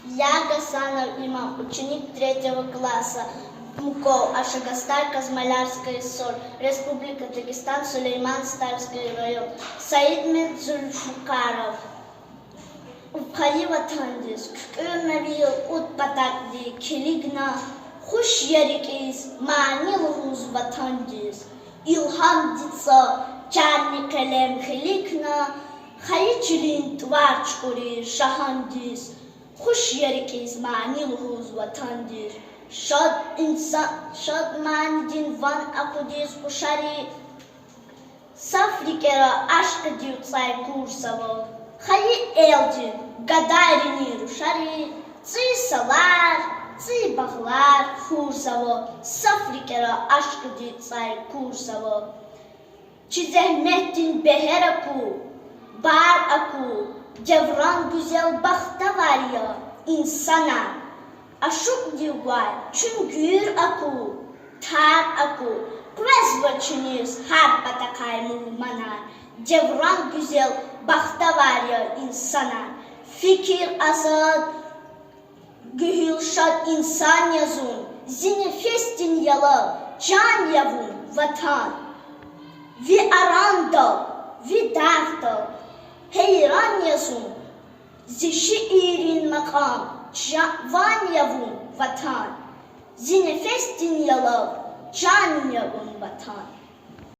Я Гасанов Имам, ученик 3 класса, МКО, Ашагастар, Казмалярская ссор, Республика Дагестан, Сулейман, Старский район. Said Zulfikаров. Упхали ватандис, кükürmevi ut batakdi, kiligna, хуш ярикиз, манил руз ватандис. İlham ditsa, çarni kalem hilikna, hayçilin tvar çukuri şahandis. Хуш яриkiz, manil ruz vatandir. Şad manidin van akudis kuşari. Safrikera aşk diutsay kursavo. Hayi elcin, gadarini ruşari. Цы salar, цы bağlar kursavo. Safrikera aşk diutsay kursavo. Çizehmettin beher aku, bar aku. Cevran güzel bakta var ya insana. Aşık diyor çünkü aku, tar aku. Kves başınız her batakay mumana. Cevran güzel bakta var ya insana. Fikir azad, gülşad insan yazun. Zinefestin yalı, can yavun vatan. Vi aranda, vi darda. Heyran yazun, zişiirin makam, van yavun vatan, zinefestin yalı, can yavun vatan.